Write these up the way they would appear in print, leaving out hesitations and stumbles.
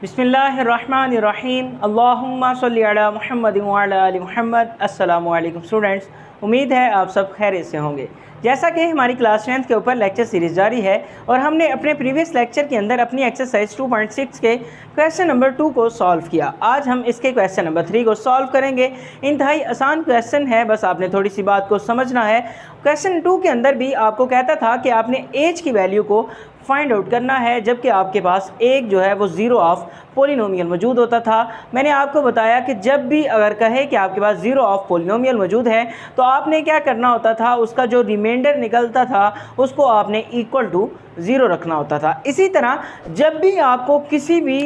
बिस्मिल्लाहिर्रहमानिर्रहीम अल्लाहुम्मा सल्लि अला मुहम्मद व अला आलि मुहम्मद। अस्सलामु अलैकुम स्टूडेंट्स, उम्मीद है आप सब खैरियत से होंगे। जैसा कि हमारी क्लास 10th के ऊपर लेक्चर सीरीज़ जारी है और हमने अपने प्रीवियस लेक्चर के अंदर अपनी एक्सरसाइज 2.6 के क्वेश्चन नंबर 2 को सॉल्व किया। आज हम इसके क्वेश्चन नंबर 3 को सॉल्व करेंगे। इंतहाई आसान क्वेश्चन है, बस आपने थोड़ी सी बात को समझना है। क्वेश्चन 2 के अंदर भी आपको कहता था कि आपने एज की वैल्यू को फाइंड आउट करना है, जबकि आपके पास एक जो है वो ज़ीरो ऑफ पोलिनोमियल मौजूद होता था। मैंने आपको बताया कि जब भी अगर कहे कि आपके पास ज़ीरो ऑफ पोलिनोमियल मौजूद है तो आपने क्या करना होता था, उसका जो रिमाइंडर निकलता था उसको आपने इक्वल टू ज़ीरो रखना होता था। इसी तरह जब भी आपको किसी भी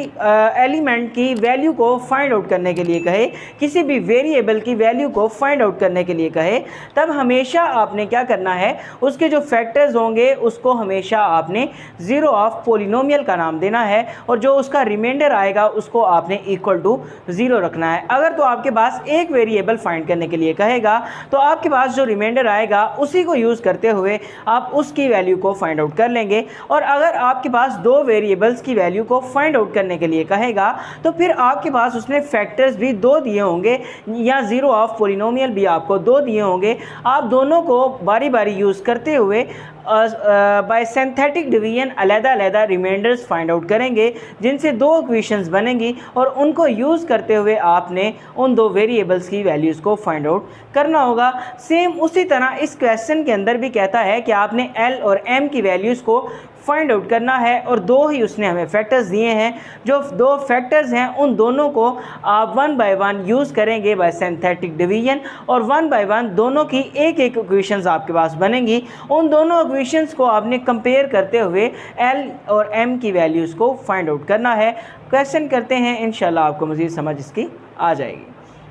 एलिमेंट की वैल्यू को फाइंड आउट करने के लिए कहे, किसी भी वेरिएबल की वैल्यू को फाइंड आउट करने के लिए कहे, तब हमेशा आपने क्या करना है, उसके जो फैक्टर्स होंगे उसको हमेशा आपने ज़ीरो ऑफ पोलिनोमियल का नाम देना है और जो उसका रिमाइंडर आएगा उसको आपने इक्वल टू ज़ीरो रखना है। अगर तो आपके पास एक वेरिएबल फाइंड करने के लिए कहेगा तो आपके पास जो रिमाइंडर आएगा उसी को यूज़ करते हुए आप उसकी वैल्यू को फाइंड आउट कर लेंगे। और अगर आपके पास दो वेरिएबल्स की वैल्यू को फाइंड आउट करने के लिए कहेगा तो फिर आपके पास उसने फैक्टर्स भी दो दिए होंगे या ज़ीरो ऑफ पोलिनोमियल भी आपको दो दिए होंगे। आप दोनों को बारी बारी यूज़ करते हुए बाय सिंथेटिक डिवीजन अलग-अलग रिमाइंडर्स फाइंड आउट करेंगे, जिनसे दो इक्वेशंस बनेंगी और उनको यूज़ करते हुए आपने उन दो वेरिएबल्स की वैल्यूज़ को फाइंड आउट करना होगा। सेम उसी तरह इस क्वेश्चन के अंदर भी कहता है कि आपने एल और एम की वैल्यूज़ को फाइंड आउट करना है और दो ही उसने हमें फैक्टर्स दिए हैं। जो दो फैक्टर्स हैं उन दोनों को आप वन बाय वन यूज़ करेंगे बाय सिंथेटिक डिवीजन और वन बाय वन दोनों की एक एक इक्वेशंस आपके पास बनेंगी। उन दोनों इक्वेशंस को आपने कंपेयर करते हुए एल और एम की वैल्यूज़ को फाइंड आउट करना है। क्वेश्चन करते हैं, इंशाल्लाह आपको मज़ीद समझ इसकी आ जाएगी।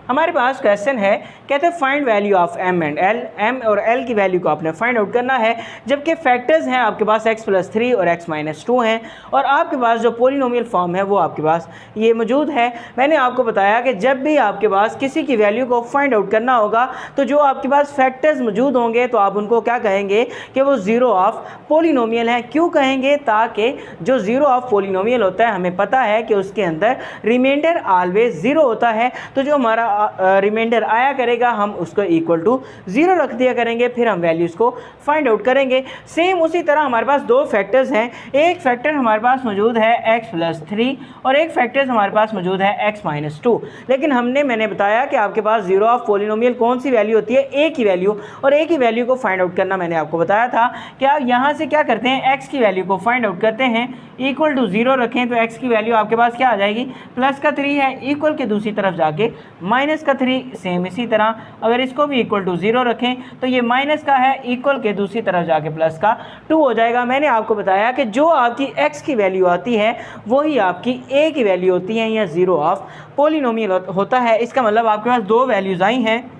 हमारे पास क्वेश्चन है, कहते हैं find value of M and L. M और एल की वैल्यू को आपने फाइंड आउट करना है, जबकि फैक्टर्स हैं आपके पास x+3 और x-2 हैं और आपके पास जो पोलिनोमियल फॉर्म है वो आपके पास ये मौजूद है। मैंने आपको बताया कि जब भी आपके पास किसी की वैल्यू को फाइंड आउट करना होगा तो जो आपके पास फैक्टर्स मौजूद होंगे तो आप उनको क्या कहेंगे कि वो ज़ीरो ऑफ पोलिनोमियल है। क्यों कहेंगे? ताकि जो ज़ीरो ऑफ पोलिनोमियल होता है हमें पता है कि उसके अंदर रिमाइंडर ऑलवेज ज़ीरो होता है, तो जो हमारा रिमाइंडर आया करेगा हम उसको इक्वल टू ज़ीरो रख दिया करेंगे, फिर हम वैल्यूज़ को फाइंड आउट करेंगे। सेम उसी तरह हमारे पास दो फैक्टर्स हैं, एक फैक्टर हमारे पास मौजूद है x+3 और एक फैक्टर हमारे पास मौजूद है x-2। लेकिन मैंने बताया कि आपके पास ज़ीरो ऑफ पोलिनोमियल कौन सी वैल्यू होती है? ए की वैल्यू, और ए की वैल्यू को फाइंड आउट करना मैंने आपको बताया था कि आप यहाँ से क्या करते हैं, x की वैल्यू को फाइंड आउट करते हैं, इक्वल टू ज़ीरो रखें तो x की वैल्यू आपके पास क्या आ जाएगी, +3 है, इक्वल के दूसरी तरफ जाके -3। सेम इसी तरह अगर इसको भी इक्वल टू ज़ीरो रखें तो ये माइनस का है, इक्वल के दूसरी तरफ जाके +2 हो जाएगा। मैंने आपको बताया कि जो आपकी x की वैल्यू आती है वही आपकी a की वैल्यू होती है या ज़ीरो ऑफ पोलिनोमियल होता है। इसका मतलब आपके पास दो वैल्यूज़ आई हैं,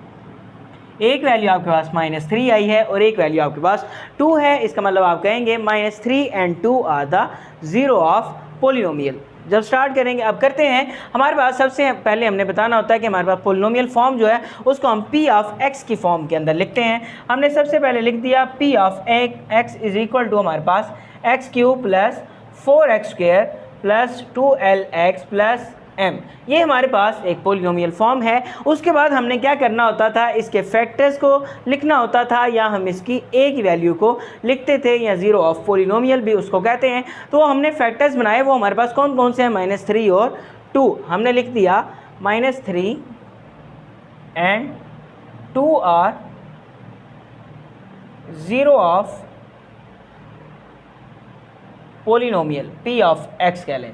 एक वैल्यू आपके पास -3 आई है और एक वैल्यू आपके पास 2 है। इसका मतलब आप कहेंगे -3 and 2 are the zero of polynomial. जब स्टार्ट करेंगे, अब करते हैं, हमारे पास सबसे पहले हमने बताना होता है कि हमारे पास पोलिनोमियल फॉर्म जो है उसको हम p ऑफ x की फॉर्म के अंदर लिखते हैं। हमने सबसे पहले लिख दिया p of x is equal to हमारे पास x³ + 4x² + 2lx + m। ये हमारे पास एक पोलिनोमियल फॉर्म है। उसके बाद हमने क्या करना होता था, इसके फैक्टर्स को लिखना होता था या हम इसकी a की वैल्यू को लिखते थे या ज़ीरो ऑफ पोलिनोमियल भी उसको कहते हैं। तो हमने फैक्टर्स बनाए, वो हमारे पास कौन कौन से हैं, -3 और 2। हमने लिख दिया -3 and 2 are zero of polynomial, p of x कह लें,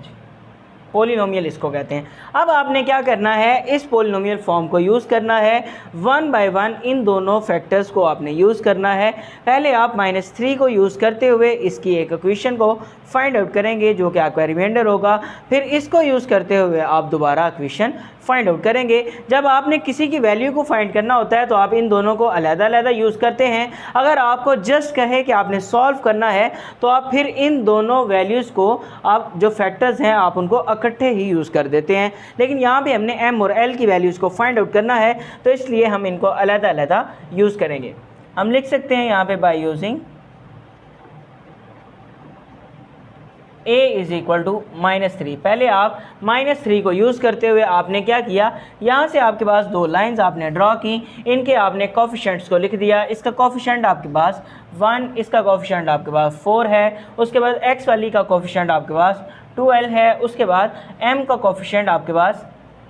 पोलिनोमियल इसको कहते हैं। अब आपने क्या करना है, इस पोलिनोमियल फॉर्म को यूज़ करना है, वन बाय वन इन दोनों फैक्टर्स को आपने यूज़ करना है। पहले आप -3 को यूज़ करते हुए इसकी एक इक्वेशन को फाइंड आउट करेंगे जो कि आपका रिमाइंडर होगा, फिर इसको यूज़ करते हुए आप दोबारा इक्वेशन फाइंड आउट करेंगे। जब आपने किसी की वैल्यू को फाइंड करना होता है तो आप इन दोनों को अलग-अलग यूज़ करते हैं। अगर आपको जस्ट कहे कि आपने सॉल्व करना है तो आप फिर इन दोनों वैल्यूज़ को, आप जो फैक्टर्स हैं आप उनको इकट्ठे ही यूज़ कर देते हैं। लेकिन यहाँ पे हमने m और l की वैल्यूज़ को फाइंड आउट करना है तो इसलिए हम इनको अलग-अलग यूज़ करेंगे। हम लिख सकते हैं यहाँ पे by using a is equal to -3। पहले आप -3 को यूज़ करते हुए आपने क्या किया, यहाँ से आपके पास दो लाइंस आपने ड्रॉ की, इनके आपने कोफिशिएंट्स को लिख दिया। इसका कोफिशिएंट आपके पास 1, इसका कोफिशिएंट आपके पास 4 है, उसके बाद x वाली का कोफिशिएंट आपके पास 12 है, उसके बाद m का कोफिशिएंट आपके पास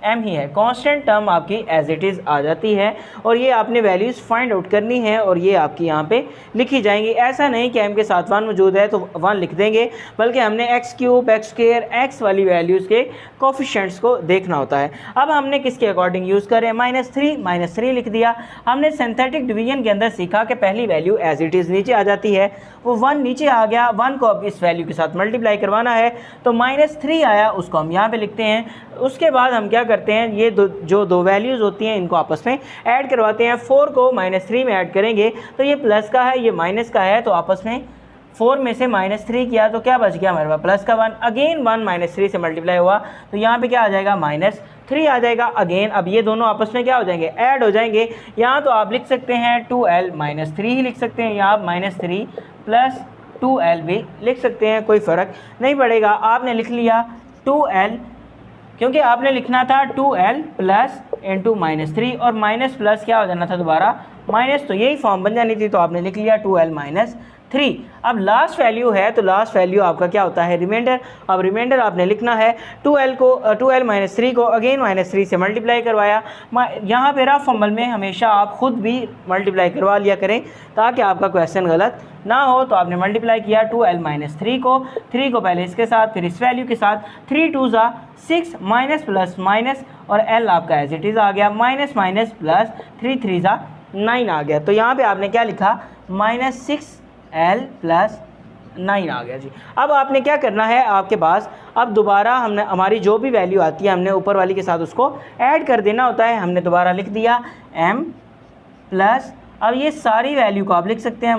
m ही है। कांस्टेंट टर्म आपकी एज इट इज़ आ जाती है और ये आपने वैल्यूज़ फाइंड आउट करनी है और ये आपकी यहाँ पे लिखी जाएंगी। ऐसा नहीं कि m के साथ 1 मौजूद है तो 1 लिख देंगे, बल्कि हमने x cube, x square, x वाली वैल्यूज़ के कोफिशिएंट्स को देखना होता है। अब हमने किसके अकॉर्डिंग यूज़ करें, -3 लिख दिया। हमने सिंथेटिक डिवीजन के अंदर सीखा कि पहली वैल्यू एज इट इज़ नीचे आ जाती है, वो 1 नीचे आ गया, 1 को अब इस वैल्यू के साथ मल्टीप्लाई करवाना है तो -3 आया, उसको हम यहाँ पे लिखते हैं। उसके बाद हम क्या करते हैं, ये जो दो वैल्यूज़ होती हैं इनको आपस में ऐड करवाते हैं। 4 को -3 में ऐड करेंगे तो ये प्लस का है, ये माइनस का है, तो आपस में 4 में से -3 किया तो क्या बच गया हमारे पास, प्लस का 1। अगेन 1 -3 से मल्टीप्लाई हुआ तो यहाँ पे क्या आ जाएगा, -3 आ जाएगा। अगेन अब ये दोनों आपस में क्या हो जाएंगे, ऐड हो जाएंगे। यहाँ तो आप लिख सकते हैं 2l -3 ही लिख सकते हैं, यहाँ आप -3 + 2l भी लिख सकते हैं, कोई फ़र्क नहीं पड़ेगा। आपने लिख लिया 2l, क्योंकि आपने लिखना था 2l प्लस इंटू -3 और माइनस प्लस क्या हो जाना था दोबारा माइनस, तो यही फॉर्म बन जानी थी, तो आपने लिख लिया 2l -3। अब लास्ट वैल्यू है तो लास्ट वैल्यू आपका क्या होता है, रिमाइंडर। अब रिमाइंडर आपने लिखना है 2l -3 को अगेन -3 से मल्टीप्लाई करवाया। यहाँ पे रफ अमल में हमेशा आप ख़ुद भी मल्टीप्लाई करवा लिया करें ताकि आपका क्वेश्चन गलत ना हो। तो आपने मल्टीप्लाई किया 2l -3 को, 3 को पहले इसके साथ फिर इस वैल्यू के साथ, 3 2 ज़ा 6 माइनस प्लस माइनस और l आपका एज इट इज़ आ गया, माइनस माइनस प्लस 3 3 ज़ा 9 आ गया। तो यहाँ पे आपने क्या लिखा, -6l + 9 आ गया जी। अब आपने क्या करना है, आपके पास अब दोबारा हमने हमारी जो भी वैल्यू आती है हमने ऊपर वाली के साथ उसको ऐड कर देना होता है। हमने दोबारा लिख दिया m प्लस, अब ये सारी वैल्यू को आप लिख सकते हैं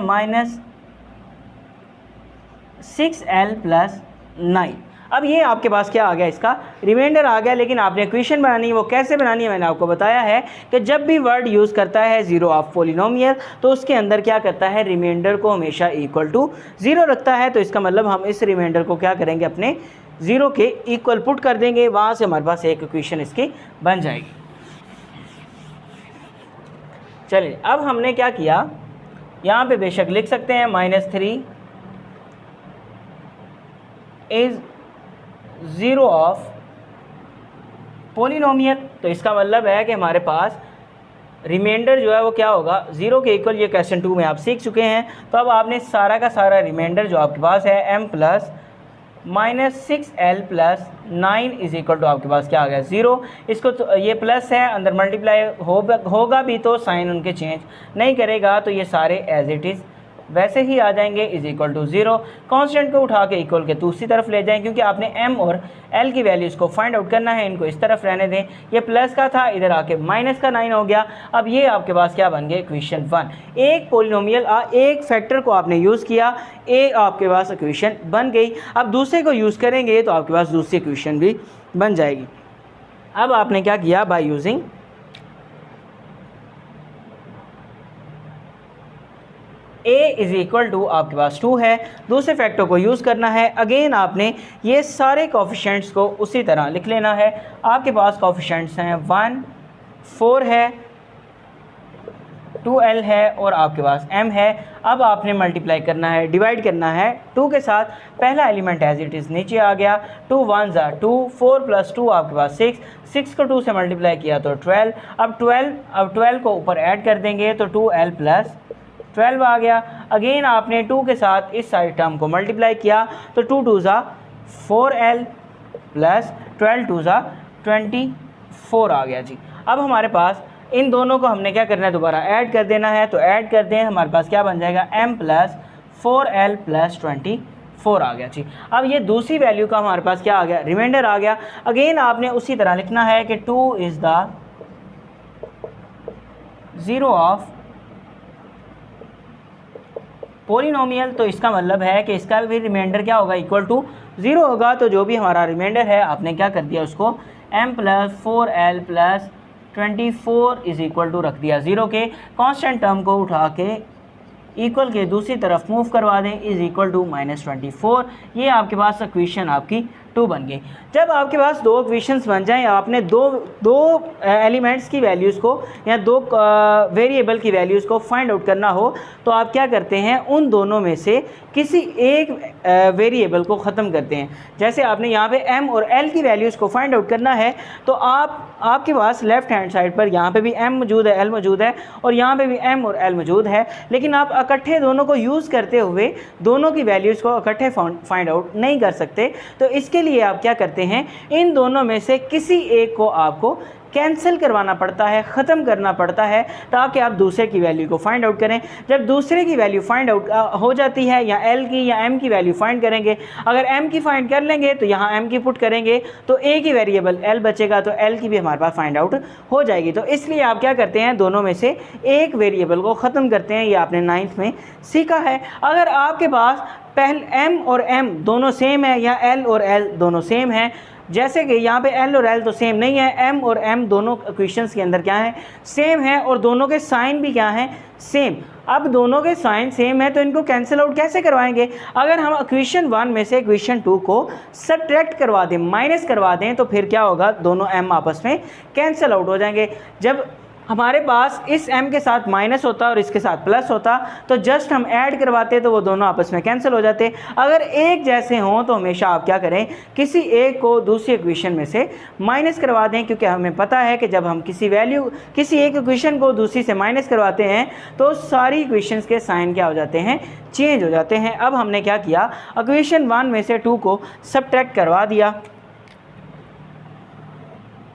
-6l + 9। अब ये आपके पास क्या आ गया, इसका रिमाइंडर आ गया। लेकिन आपने इक्वेशन बनानी है, वो कैसे बनानी है मैंने आपको बताया है कि जब भी वर्ड यूज़ करता है ज़ीरो ऑफ पोलिनोमियल तो उसके अंदर क्या करता है, रिमाइंडर को हमेशा इक्वल टू 0 रखता है। तो इसका मतलब हम इस रिमाइंडर को क्या करेंगे, अपने 0 के इक्वल पुट कर देंगे, वहाँ से हमारे पास एक इक्वेशन इसकी बन जाएगी। चलिए अब हमने क्या किया, यहाँ पे बेशक लिख सकते हैं -3 इज़ 0 ऑफ पोलिनोमियल। तो इसका मतलब है कि हमारे पास रिमाइंडर जो है वो क्या होगा, 0 के इक्वल। ये क्वेश्चन 2 में आप सीख चुके हैं। तो अब आपने सारा का सारा रिमाइंडर जो आपके पास है m plus -6l + 9 is equal to आपके पास क्या आ गया, 0। इसको तो ये प्लस है, अंदर मल्टीप्लाई होगा भी तो साइन उनके चेंज नहीं करेगा, तो ये सारे एज इट इज़ वैसे ही आ जाएंगे, इज़ इक्वल टू 0। कांस्टेंट को उठा के इक्वल के दूसरी तरफ ले जाएं, क्योंकि आपने m और l की वैल्यूज़ को फाइंड आउट करना है। इनको इस तरफ रहने दें, ये प्लस का था, इधर आके माइनस का 9 हो गया। अब ये आपके पास क्या बन गया, इक्वेशन 1। एक पोलिनोमियल एक फैक्टर को आपने यूज़ किया, एक आपके पास इक्वेशन बन गई। अब दूसरे को यूज़ करेंगे तो आपके पास दूसरी इक्वेशन भी बन जाएगी। अब आपने क्या किया, by using a is equal to आपके पास 2 है, दूसरे फैक्टर को यूज़ करना है। अगेन आपने ये सारे कोफिशिएंट्स को उसी तरह लिख लेना है। आपके पास कोफिशिएंट्स हैं 1 4 है, 2l है और आपके पास m है। अब आपने मल्टीप्लाई करना है, डिवाइड करना है 2 के साथ। पहला एलिमेंट एज इट इज़ नीचे आ गया, 2 1 ज़ा 2, 4 + 2 आपके पास 6, 6 को 2 से मल्टीप्लाई किया तो 12। अब 12 को ऊपर ऐड कर देंगे तो 2l + 12 आ गया। अगेन आपने 2 के साथ इस साइड टर्म को मल्टीप्लाई किया तो 2 2 ज़ा 4l + 12 2 ज़ा 24 आ गया जी। अब हमारे पास इन दोनों को हमने क्या करना है, दोबारा ऐड कर देना है। तो ऐड कर दें, हमारे पास क्या बन जाएगा, m + 4l + 24 आ गया जी। अब ये दूसरी वैल्यू का हमारे पास क्या आ गया, रिमाइंडर आ गया। अगेन आपने उसी तरह लिखना है कि 2 इज़ द 0 ऑफ पोलिनोमियल। तो इसका मतलब है कि इसका भी रिमाइंडर क्या होगा, इक्वल टू 0 होगा। तो जो भी हमारा रिमाइंडर है आपने क्या कर दिया, उसको m + 4l + 24 is equal to रख दिया 0 के। कांस्टेंट टर्म को उठा के इक्वल के दूसरी तरफ मूव करवा दें इज इक्वल टू -24। ये आपके पास इक्वेशन आपकी 2 बन गई। जब आपके पास दो इक्वेशंस बन जाएं, आपने दो एलिमेंट्स की वैल्यूज़ को या दो वेरिएबल की वैल्यूज़ को फाइंड आउट करना हो तो आप क्या करते हैं, उन दोनों में से किसी एक वेरिएबल को ख़त्म करते हैं। जैसे आपने यहाँ पे m और l की वैल्यूज़ को फाइंड आउट करना है तो आपके पास लेफ़्ट हैंड साइड पर यहाँ पे भी m मौजूद है, l मौजूद है और यहाँ पे भी m और l मौजूद है, लेकिन आप इकट्ठे दोनों को यूज़ करते हुए दोनों की वैल्यूज़ को इकट्ठे फाइंड आउट नहीं कर सकते। तो इसके लिए आप क्या करते हैं, इन दोनों में से किसी एक को आपको कैंसिल करवाना पड़ता है, ख़त्म करना पड़ता है, ताकि आप दूसरे की वैल्यू को फाइंड आउट करें। जब दूसरे की वैल्यू फाइंड आउट हो जाती है, या l की या m की वैल्यू फाइंड करेंगे, अगर m की फाइंड कर लेंगे तो यहाँ m की पुट करेंगे तो एक ही वेरिएबल l बचेगा, तो l की भी हमारे पास फाइंड आउट हो जाएगी। तो इसलिए आप क्या करते हैं, दोनों में से एक वेरिएबल को ख़त्म करते हैं। ये आपने 9th में सीखा है। अगर आपके पास पहले m और m दोनों सेम है या l और l दोनों सेम है, जैसे कि यहाँ पे l और l तो सेम नहीं है, m और m दोनों इक्वेशंस के अंदर क्या है, सेम है, और दोनों के साइन भी क्या हैं, सेम। अब दोनों के साइन सेम है तो इनको कैंसिल आउट कैसे करवाएंगे। अगर हम इक्वेशन 1 में से इक्वेशन 2 को सब्ट्रैक्ट करवा दें, माइनस करवा दें, तो फिर क्या होगा, दोनों m आपस में कैंसिल आउट हो जाएंगे। जब हमारे पास इस m के साथ माइनस होता और इसके साथ प्लस होता तो जस्ट हम ऐड करवाते तो वो दोनों आपस में कैंसिल हो जाते। अगर एक जैसे हों तो हमेशा आप क्या करें, किसी एक को दूसरी इक्वेशन में से माइनस करवा दें, क्योंकि हमें पता है कि जब हम किसी एक इक्वेशन को दूसरी से माइनस करवाते हैं तो सारी इक्वेशंस के साइन क्या हो जाते हैं, चेंज हो जाते हैं। अब हमने क्या किया, इक्वेशन 1 में से 2 को सब्ट्रैक्ट करवा दिया।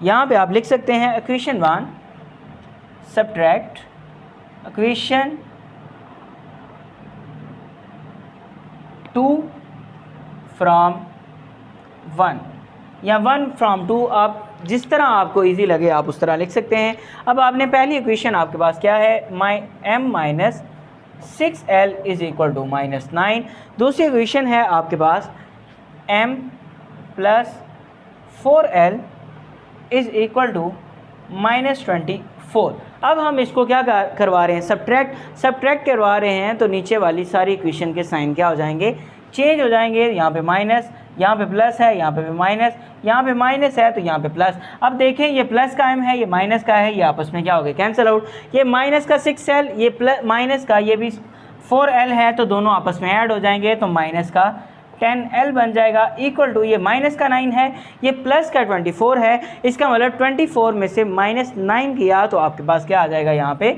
यहाँ पे आप लिख सकते हैं इक्वेशन 1 सब्ट्रैक्ट इक्वेशन 2 फ्रॉम 1 या 1 फ्रॉम 2, आप जिस तरह आपको इजी लगे आप उस तरह लिख सकते हैं। अब आपने पहली इक्वेशन आपके पास क्या है, m minus 6l is equal to -9। दूसरी इक्वेशन है आपके पास m plus 4l is equal to -24। अब हम इसको क्या करवा रहे हैं, सब्ट्रैक्ट करवा रहे हैं, तो नीचे वाली सारी इक्वेशन के साइन क्या हो जाएंगे, चेंज हो जाएंगे। यहाँ पे माइनस, यहाँ पे प्लस है, यहाँ पे भी माइनस, यहाँ पे माइनस है तो यहाँ पे प्लस। अब देखें ये प्लस का m है, ये माइनस का है, ये आपस में क्या हो गए, कैंसिल आउट। ये माइनस का 6l, ये प्लस माइनस का ये भी 4l है, तो दोनों आपस में ऐड हो जाएंगे, तो माइनस का 10l बन जाएगा, इक्वल टू ये माइनस का 9 है, ये प्लस का 24 है। इसका मतलब 24 में से -9 किया तो आपके पास क्या आ जाएगा, यहाँ पे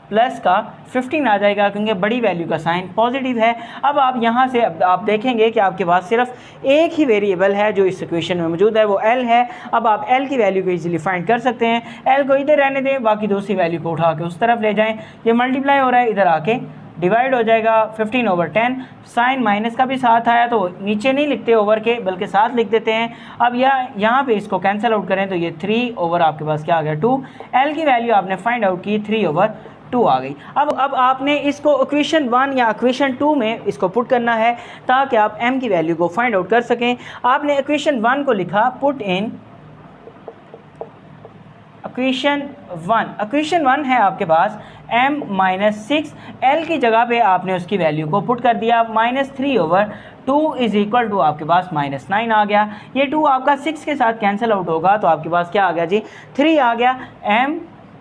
प्लस का 15 आ जाएगा, क्योंकि बड़ी वैल्यू का साइन पॉजिटिव है। अब आप यहाँ से आप देखेंगे कि आपके पास सिर्फ एक ही वेरिएबल है जो इस इक्वेशन में मौजूद है, वो l है। अब आप l की वैल्यू को इजीली फाइंड कर सकते हैं। l को इधर रहने दें, बाकी दूसरी वैल्यू को उठा के उस तरफ ले जाएँ। ये मल्टीप्लाई हो रहा है, इधर आके डिवाइड हो जाएगा 15/10। साइन माइनस का भी साथ आया तो नीचे नहीं लिखते ओवर के, बल्कि साथ लिख देते हैं। अब यहाँ पे इसको कैंसिल आउट करें तो ये 3 ओवर आपके पास क्या आ गया, 2। l की वैल्यू आपने फाइंड आउट की, 3/2 आ गई। अब आपने इसको इक्वेशन 1 या इक्वेशन 2 में इसको पुट करना है ताकि आप m की वैल्यू को फाइंड आउट कर सकें। आपने इक्वेशन 1 को लिखा, पुट इन इक्वेशन 1 है आपके पास m माइनस 6, l की जगह पे आपने उसकी वैल्यू को पुट कर दिया, -3/2 इज इक्वल टू आपके पास -9 आ गया। ये 2 आपका 6 के साथ कैंसिल आउट होगा तो आपके पास क्या आ गया जी, 3 आ गया। m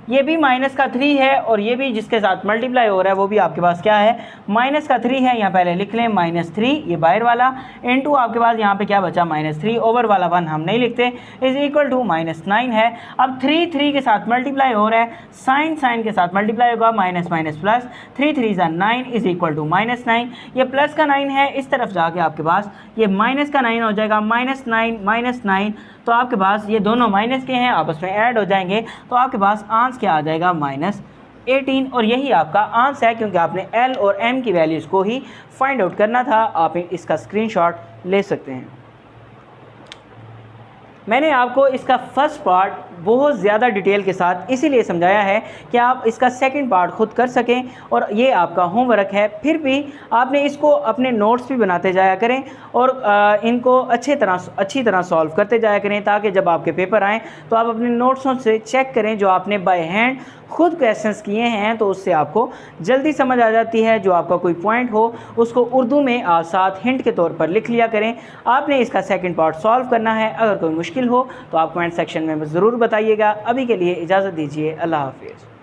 ये भी माइनस का 3 है और ये भी जिसके साथ मल्टीप्लाई हो रहा है वो भी आपके पास क्या है, माइनस का 3 है। यहाँ पहले लिख लें -3, ये बाहर वाला, इनटू आपके पास यहाँ पे क्या बचा, -3, ओवर वाला 1 हम नहीं लिखते, इज इक्वल टू -9 है। अब 3 के साथ मल्टीप्लाई हो रहा है, साइन के साथ मल्टीप्लाई होगा, माइनस माइनस प्लस, 3 3 ज़ा 9 इज इक्वल टू -9। ये प्लस का 9 है, इस तरफ जाके आपके पास ये माइनस का 9 हो जाएगा, -9 तो आपके पास ये दोनों माइनस के हैं, आपस में ऐड हो जाएंगे, तो आपके पास आंसर क्या आ जाएगा, -18। और यही आपका आंसर है, क्योंकि आपने l और m की वैल्यूज़ को ही फाइंड आउट करना था। आप इसका स्क्रीनशॉट ले सकते हैं। मैंने आपको इसका फर्स्ट पार्ट बहुत ज़्यादा डिटेल के साथ इसीलिए समझाया है कि आप इसका सेकंड पार्ट खुद कर सकें, और ये आपका होमवर्क है। फिर भी आपने इसको अपने नोट्स भी बनाते जाया करें और इनको अच्छी तरह सॉल्व करते जाया करें, ताकि जब आपके पेपर आएँ तो आप अपने नोट्सों से चेक करें जो आपने बाय हैंड खुद क्वेश्चंस किए हैं, तो उससे आपको जल्दी समझ आ जाती है। जो आपका कोई पॉइंट हो उसको उर्दू में आप साथ हिंट के तौर पर लिख लिया करें। आपने इसका सेकंड पार्ट सॉल्व करना है। अगर कोई मुश्किल हो तो आप कमेंट सेक्शन में ज़रूर बताइएगा। अभी के लिए इजाज़त दीजिए। अल्लाह हाफिज़।